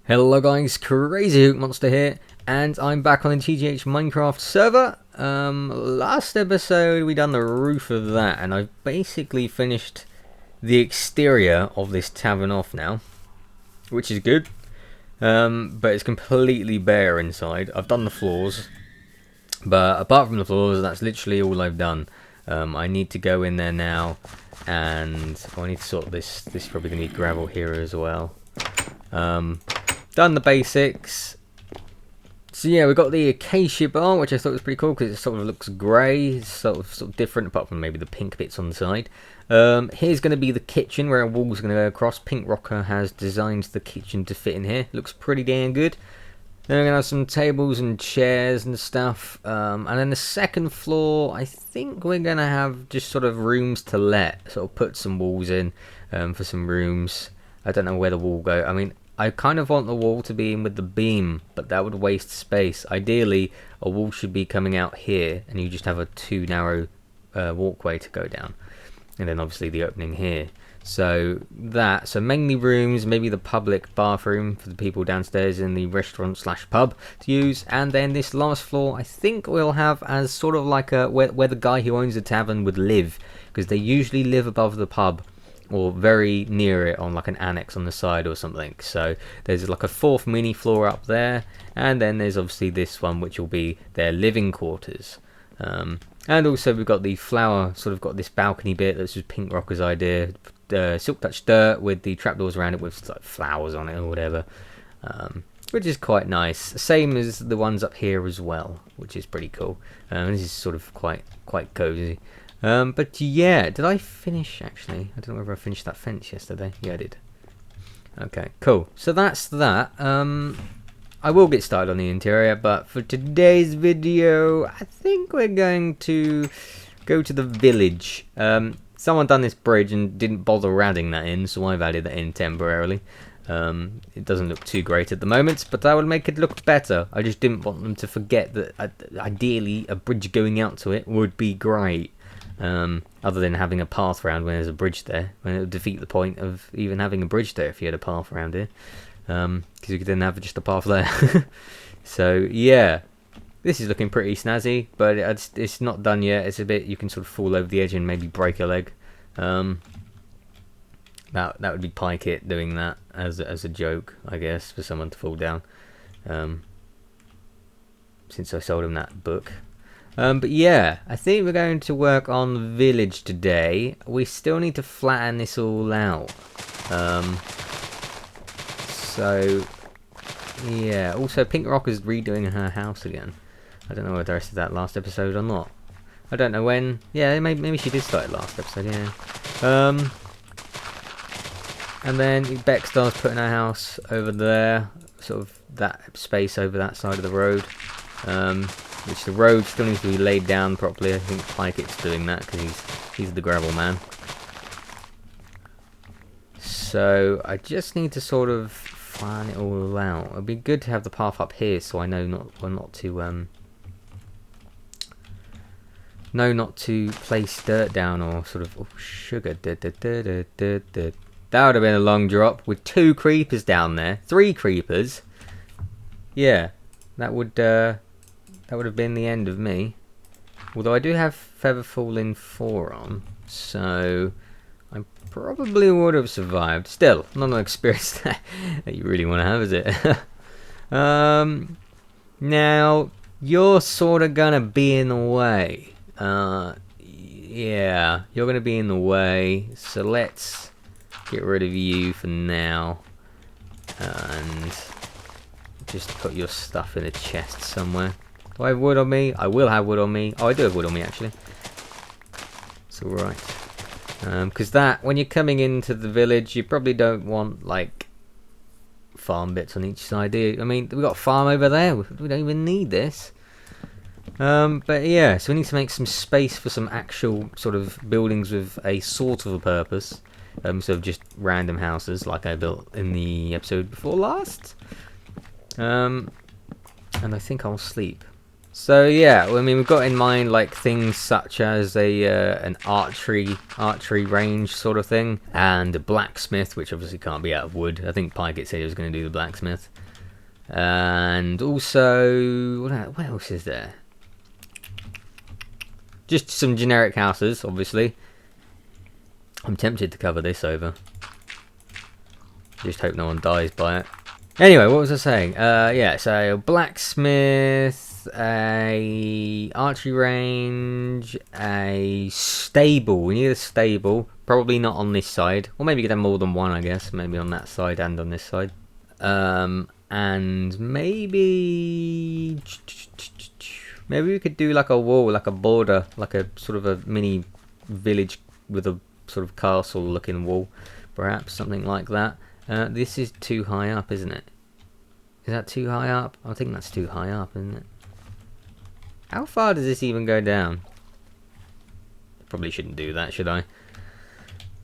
Hello guys, Crazy Hook Monster here, and I'm back on the TGH Minecraft server. Last episode we done the roof of that, and I've basically finished the exterior of this tavern off now, which is good. But it's completely bare inside. I've done the floors, but apart from the floors, that's literally all I've done. I need to go in there now, and I need to sort this. This is probably gonna need gravel here as well. Done the basics. So yeah, we got the acacia bar, which I thought was pretty cool because it sort of looks grey, it's sort of different, apart from maybe the pink bits on the side. Here's going to be the kitchen where a wall's going to go across. Pink Rocker has designed the kitchen to fit in here. Looks pretty damn good. Then we're going to have some tables and chairs and stuff. And then the second floor, I think we're going to have just sort of rooms to let. Sort of put some walls in for some rooms. I don't know where the wall go. I mean, I kind of want the wall to be in with the beam, but that would waste space. Ideally, a wall should be coming out here, and you just have a too narrow walkway to go down. And then obviously the opening here. So mainly rooms, maybe the public bathroom for the people downstairs in the restaurant / pub to use. And then this last floor, I think we'll have as sort of like a where the guy who owns the tavern would live, because they usually live above the pub, or very near it on like an annex on the side or something. So there's like a fourth mini floor up there, and then there's obviously this one which will be their living quarters. And also we've got the flower, sort of got this balcony bit that's just Pink Rocker's idea, silk touch dirt with the trapdoors around it with like flowers on it or whatever, which is quite nice. Same as the ones up here as well, which is pretty cool. This is sort of quite cozy. But yeah, did I finish actually? I don't know whether I finished that fence yesterday. Yeah, I did. Okay, cool. So that's that. I will get started on the interior, but for today's video, I think we're going to go to the village. Someone done this bridge and didn't bother adding that in, so I've added that in temporarily. It doesn't look too great at the moment, but that would make it look better. I just didn't want them to forget that ideally a bridge going out to it would be great. Other than having a path around when there's a bridge there, when it would defeat the point of even having a bridge there if you had a path around here, because you could then have just a path there. So yeah, this is looking pretty snazzy, but it's not done yet. It's a bit, you can sort of fall over the edge and maybe break a leg. That would be Pykit doing that as a joke, I guess, for someone to fall down, since I sold him that book. But yeah, I think we're going to work on the village today. We still need to flatten this all out. So yeah, also Pink Rock is redoing her house again. I don't know whether I said that last episode or not. I don't know when. Yeah, maybe she did start it last episode, yeah. And then Beck starts putting her house over there, sort of that space over that side of the road. Which the road still needs to be laid down properly. I think Pykit's doing that because he's the gravel man. So I just need to sort of plan it all out. It'd be good to have the path up here, so I know not to place dirt down or sort of sugar. That would have been a long drop with 2 creepers down there, 3 creepers. Yeah, that would have been the end of me. Although I do have Feather Falling 4 on, so I probably would have survived. Still, not an experience that you really want to have, is it? Now, you're sort of going to be in the way. Yeah, you're going to be in the way, so let's get rid of you for now. And just put your stuff in a chest somewhere. Do I have wood on me? I will have wood on me. Oh, I do have wood on me, actually. It's alright. Because when you're coming into the village, you probably don't want, like, farm bits on each side, do you? I mean, we've got a farm over there. We don't even need this. But yeah, so we need to make some space for some actual sort of buildings with a sort of a purpose. Instead of just random houses like I built in the episode before last. And I think I'll sleep. So yeah, I mean, we've got in mind like things such as a an archery range sort of thing, and a blacksmith, which obviously can't be out of wood. I think Pike said he was going to do the blacksmith, and also what else is there? Just some generic houses, obviously. I'm tempted to cover this over. Just hope no one dies by it. Anyway, what was I saying? Yeah, so blacksmith, a archery range, a stable. We need a stable. Probably not on this side. Or maybe you could have more than one, I guess. Maybe on that side and on this side. And maybe we could do like a wall, like a border, like a sort of a mini village with a sort of castle looking wall, perhaps something like that. This is too high up, isn't it? Is that too high up? I think that's too high up, isn't it? How far does this even go down? Probably shouldn't do that, should I?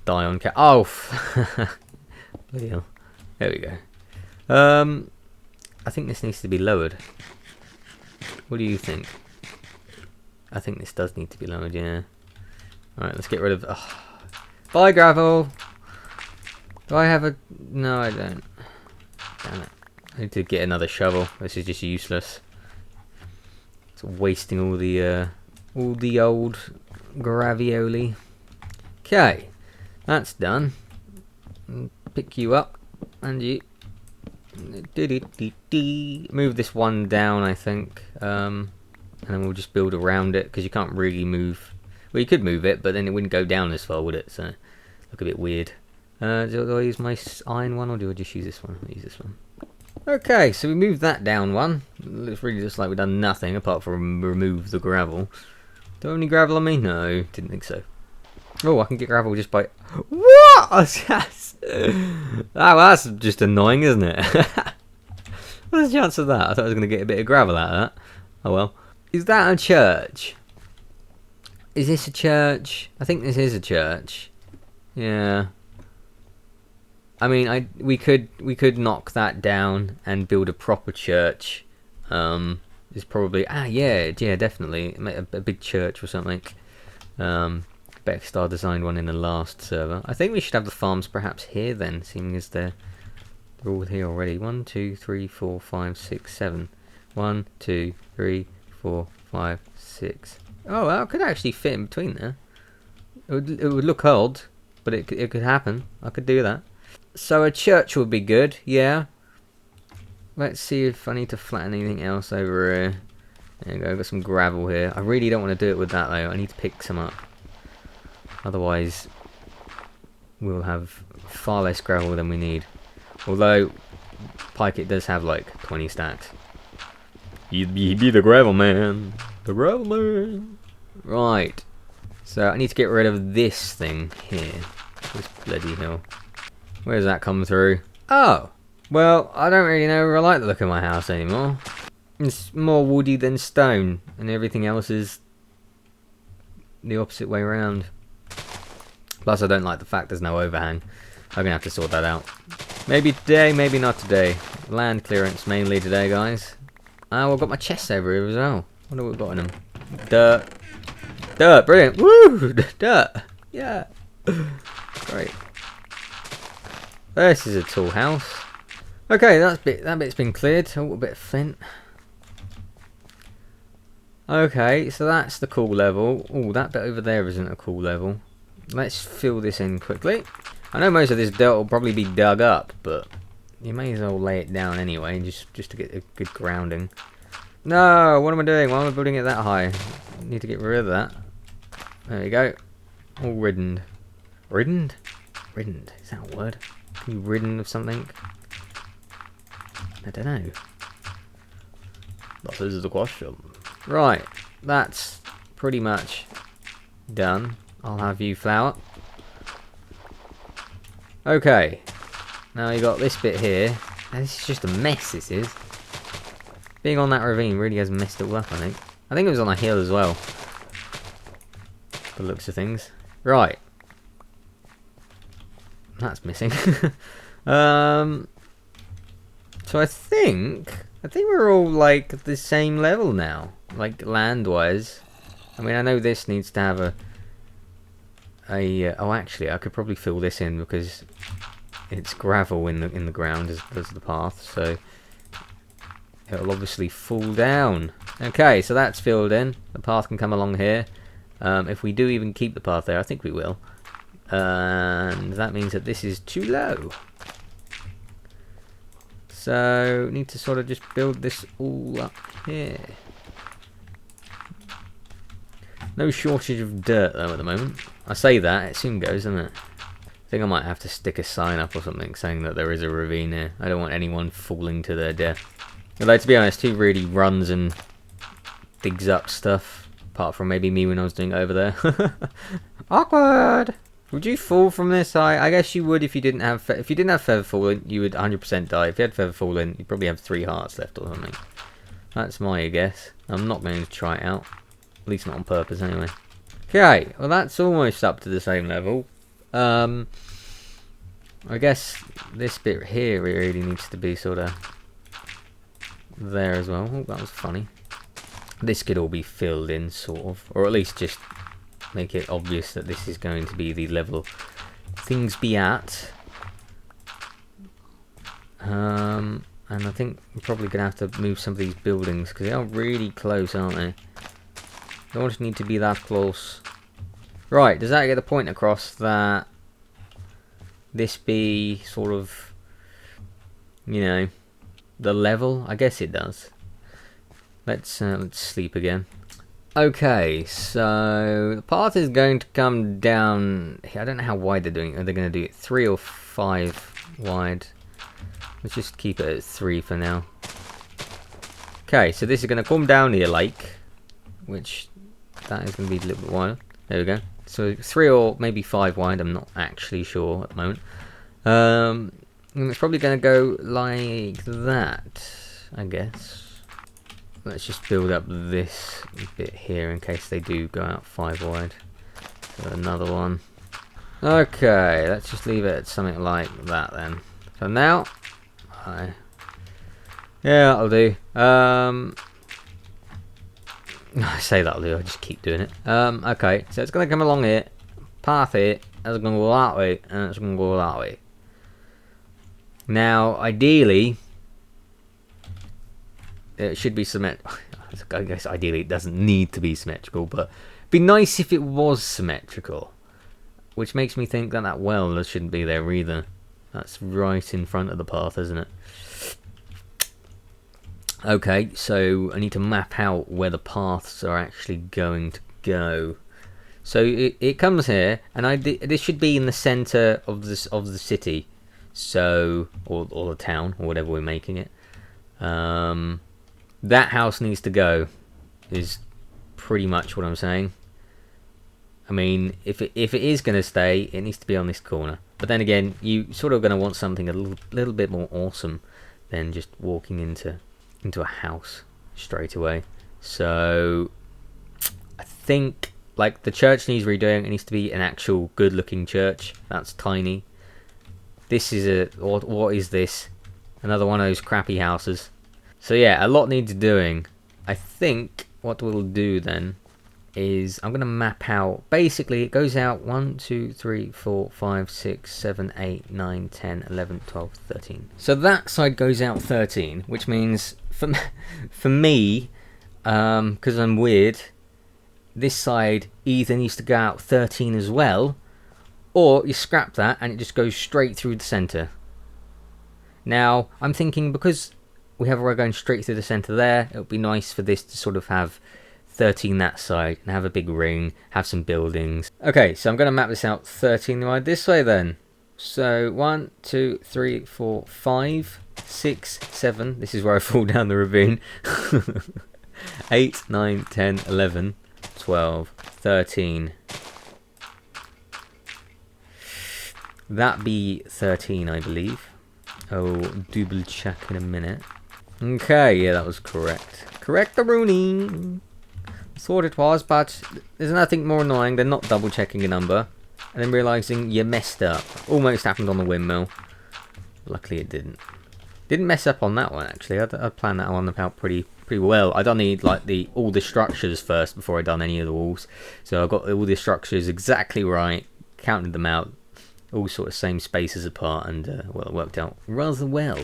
Die on cat. Oh! Bloody hell. There we go. I think this needs to be lowered. What do you think? I think this does need to be lowered, yeah. Alright, let's get rid of... Oh. Bye, gravel! Do I have a... No, I don't. Damn it. I need to get another shovel. This is just useless. It's wasting all the old gravioli. Okay. That's done. Pick you up. And you... Move this one down, I think. And then we'll just build around it, because you can't really move... Well, you could move it, but then it wouldn't go down as far, would it? So, look a bit weird. Do I use my iron one, or do I just use this one? I'll use this one. Okay, so we moved that down one. It looks really just like we've done nothing, apart from remove the gravel. Do I have any gravel on me? No, didn't think so. Oh, I can get gravel just by... What? Yes! Oh, well, that's just annoying, isn't it? What's the chance of that? I thought I was going to get a bit of gravel out of that. Oh well. Is that a church? Is this a church? I think this is a church. Yeah. I mean, we could knock that down and build a proper church. It's probably yeah, definitely a big church or something. Beckstar designed one in the last server. I think we should have the farms perhaps here then, seeing as they're all here already. 1, 2, 3, 4, 5, 6, 7. 1, 2, 3, 4, 5, 6. Oh, well, it could actually fit in between there. It would look odd, but it could happen. I could do that. So a church would be good, yeah. Let's see if I need to flatten anything else over here. There you go, I've got some gravel here. I really don't want to do it with that though. I need to pick some up. Otherwise, we'll have far less gravel than we need. Although, Pike does have like 20 stacks. He'd be the gravel man. The gravel man. Right. So I need to get rid of this thing here. This bloody hill. Where does that come through? Oh! Well, I don't really know if I like the look of my house anymore. It's more woody than stone, and everything else is the opposite way around. Plus, I don't like the fact there's no overhang. I'm gonna have to sort that out. Maybe today, maybe not today. Land clearance mainly today, guys. Oh, I've got my chests over here as well. What have we got in them? Dirt. Dirt, brilliant. Woo! Dirt. Yeah. Great. This is a tall house. Okay, that bit's been cleared. A little bit of flint. Okay, so that's the cool level. Oh, that bit over there isn't a cool level. Let's fill this in quickly. I know most of this dirt will probably be dug up, but you may as well lay it down anyway, just to get a good grounding. No, what am I doing? Why am I building it that high? I need to get rid of that. There we go. All riddened. Riddened? Riddened. Is that a word? Can you ridden of something? I don't know. That is the question. Right, that's pretty much done. I'll have you flower. Okay. Now you got this bit here. Now this is just a mess, this is. Being on that ravine really has messed it all up, I think. I think it was on a hill as well. The looks of things. Right. That's missing. So I think we're all like the same level now. like land-wise. I mean, I know this needs to have oh, actually, I could probably fill this in because it's gravel in the ground as the path, so it'll obviously fall down. Okay, so that's filled in. The path can come along here. If we do even keep the path there, I think we will. And that means that this is too low. So, need to sort of just build this all up here. No shortage of dirt though at the moment. I say that, it soon goes, doesn't it? I think I might have to stick a sign up or something saying that there is a ravine here. I don't want anyone falling to their death. Although, to be honest, who really runs and digs up stuff? Apart from maybe me when I was doing it over there. Awkward! Would you fall from this high? I guess you would if you didn't have feather falling, you would 100% die. If you had feather falling, you'd probably have 3 hearts left or something. That's my guess. I'm not going to try it out. At least not on purpose anyway. Okay, well that's almost up to the same level. I guess this bit here really needs to be sort of there as well. Oh, that was funny. This could all be filled in, sort of. Or at least just make it obvious that this is going to be the level things be at. And I think I'm probably going to have to move some of these buildings because they are really close, aren't they? They don't need to be that close. Right, does that get the point across that this be sort of, you know, the level? I guess it does. Let's sleep again. Okay, so the path is going to come down. I don't know how wide they're doing it. Are they going to do it 3 or 5 wide? Let's just keep it at 3 for now. Okay, so this is going to come down here, like, which that is going to be a little bit wider. There we go. So 3 or maybe 5 wide. I'm not actually sure at the moment. And it's probably going to go like that, I guess. Let's just build up this bit here in case they do go out 5 wide. So another one. Okay, let's just leave it at something like that then. So now, yeah, that'll do. I say that'll do, I just keep doing it. Okay, so it's going to come along here, path here, it's going to go that way, and it's going to go that way. Now, ideally, it should be symmetrical. I guess ideally it doesn't need to be symmetrical, but it'd be nice if it was symmetrical. Which makes me think that that well shouldn't be there either. That's right in front of the path, isn't it? Okay, so I need to map out where the paths are actually going to go. So it comes here, and this should be in the center of the city, so or the town or whatever we're making it. That house needs to go, is pretty much what I'm saying. I mean, if it is going to stay, it needs to be on this corner. But then again, you sort of going to want something a little bit more awesome than just walking into a house straight away. So I think like the church needs redoing. It needs to be an actual good-looking church. That's tiny. This is what is this? Another one of those crappy houses. So yeah, a lot needs doing. I think what we'll do then is I'm going to map out. Basically, it goes out 1, 2, 3, 4, 5, 6, 7, 8, 9, 10, 11, 12, 13. So that side goes out 13, which means for me, because I'm weird, this side either needs to go out 13 as well, or you scrap that and it just goes straight through the center. Now, I'm thinking because we have a row going straight through the center there, it would be nice for this to sort of have 13 that side and have a big ring, have some buildings. Okay, so I'm going to map this out 13 wide this way then. So 1, 2, 3, 4, 5, 6, 7. This is where I fall down the ravine. 8, 9, 10, 11, 12, 13. That be 13, I believe. I'll double check in a minute. Okay, yeah, that was correct. Correct the Rooney. Thought it was, but there's nothing more annoying than not double checking a number and then realising you messed up. Almost happened on the windmill. Luckily it didn't. Didn't mess up on that one actually. I planned that one out pretty well. I done all the structures first before I done any of the walls. So I got all the structures exactly right, counted them out, all sort of same spaces apart, and well, it worked out rather well.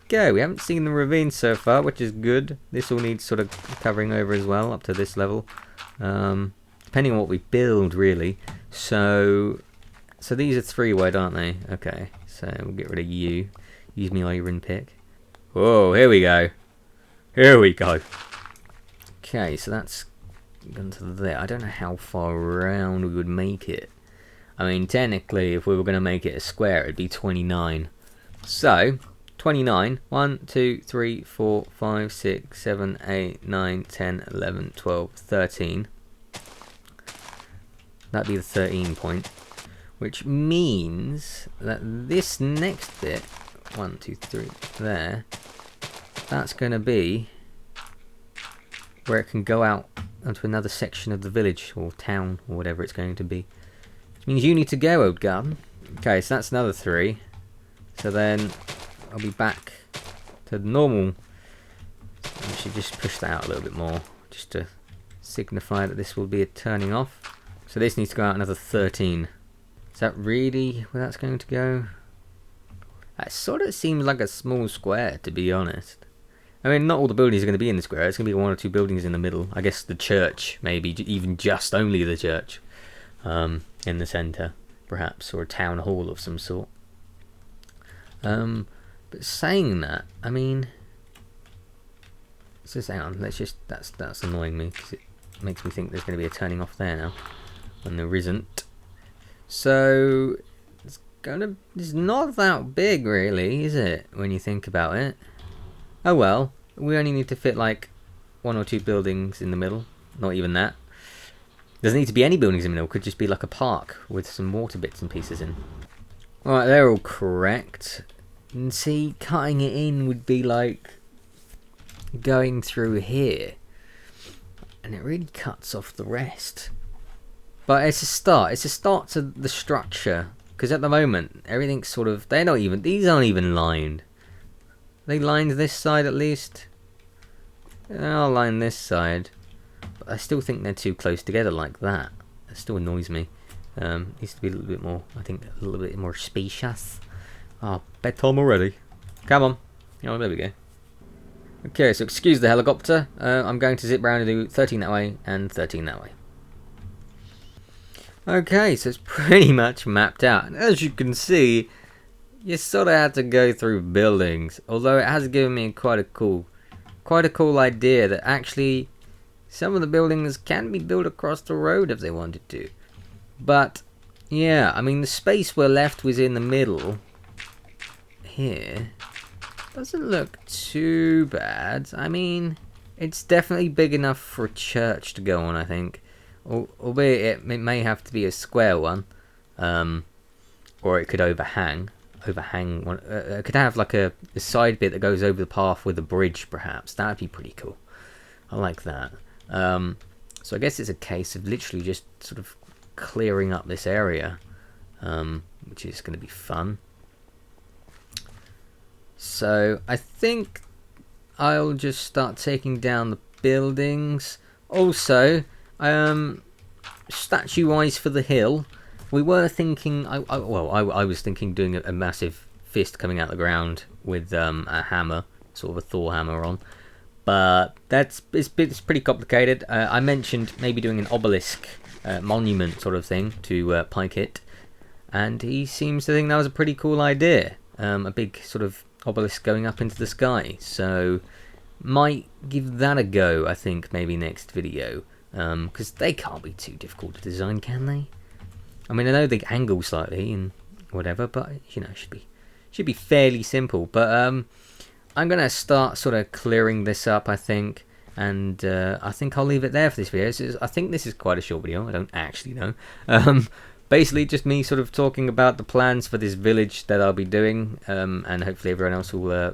Okay, we haven't seen the ravine so far, which is good. This all needs sort of covering over as well up to this level, depending on what we build really. So these are 3 wide, aren't they? Okay, so we'll get rid of you. Use my iron pick. Whoa, here we go. Here we go. Okay, so that's gone to there. I don't know how far around we would make it. I mean, technically, if we were going to make it a square, it'd be 29. So, 29. 1, 2, 3, 4, 5, 6, 7, 8, 9, 10, 11, 12, 13. That'd be the 13 point. Which means that this next bit, 1, 2, 3, there, that's going to be where it can go out onto another section of the village or town or whatever it's going to be. Which means you need to go, old garden. Okay, so that's another 3. So then I'll be back to the normal. I should just push that out a little bit more just to signify that this will be a turning off. So this needs to go out another 13. Is that really where that's going to go? That sort of seems like a small square, to be honest. I mean, not all the buildings are going to be in the square. It's going to be 1 or 2 buildings in the middle. I guess the church, maybe even just only the church, in the centre, perhaps, or a town hall of some sort. But saying that, I mean, let's just hang on. Let's just that's annoying me because it makes me think there's going to be a turning off there now, when there isn't. So it's not that big, really, is it? When you think about it. Oh well, we only need to fit like 1 or 2 buildings in the middle. Not even that. Doesn't need to be any buildings in the middle. Could just be like a park with some water bits and pieces in. Alright, they're all correct. And see, cutting it in would be like going through here. And it really cuts off the rest. But it's a start. It's a start to the structure. Because at the moment, everything's sort of... They're not even... These aren't even lined. They lined this side at least. I'll line this side. But I still think they're too close together like that. It still annoys me. Needs to be a little bit more, I think, a little bit more spacious. Oh, bedtime already. Come on. Oh, there we go. Okay, so excuse the helicopter. I'm going to zip round and do 13 that way and 13 that way. Okay, so it's pretty much mapped out. And as you can see, you sort of had to go through buildings. Although it has given me quite a cool idea that actually some of the buildings can be built across the road if they wanted to. But yeah, I mean the space we're left was in the middle here. Doesn't look too bad. I mean, it's definitely big enough for a church to go on, I think. Albeit it may have to be a square one, or it could overhang one. It could have like a side bit that goes over the path with a bridge, perhaps. That'd be pretty cool. I like that. So I guess it's a case of literally just sort of clearing up this area, which is going to be fun. So I think I'll just start taking down the buildings. Also, statue-wise for the hill, we were thinking. I was thinking doing a massive fist coming out the ground with a hammer, sort of a Thor hammer on. But it's pretty complicated. I mentioned maybe doing an obelisk monument sort of thing to Pike it, and he seems to think that was a pretty cool idea. A big sort of obelisk going up into the sky. So might give that a go, I think, maybe next video. Because they can't be too difficult to design, can they? I mean, I know they angle slightly and whatever, but you know, should be fairly simple. But I'm gonna start sort of clearing this up, I think, and I think I'll leave it there for this video. I think this is quite a short video. I don't actually know. Basically, just me sort of talking about the plans for this village that I'll be doing, and hopefully everyone else will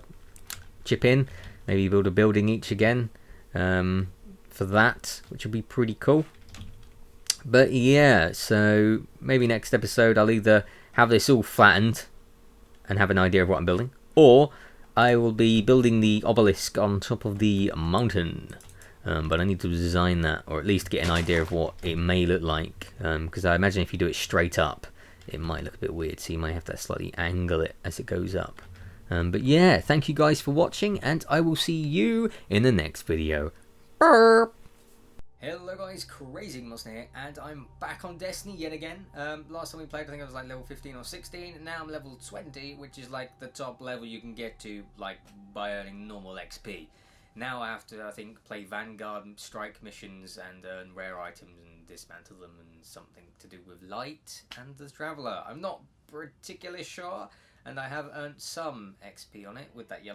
chip in. Maybe build a building each again. For that, which would be pretty cool. But yeah, so maybe next episode I'll either have this all flattened and have an idea of what I'm building, or I will be building the obelisk on top of the mountain. But I need to design that, or at least get an idea of what it may look like. Because I imagine if you do it straight up, it might look a bit weird, so you might have to slightly angle it as it goes up. But yeah, thank you guys for watching, and I will see you in the next video. Burp. Hello guys, Crazy Monster here, and I'm back on Destiny yet again. Last time we played, I think I was like level 15 or 16, and now I'm level 20, which is like the top level you can get to, like, by earning normal XP. Now I have to, I think, play Vanguard strike missions and earn rare items and dismantle them, and something to do with light and the Traveller. I'm not particularly sure, and I have earned some XP on it with that yellow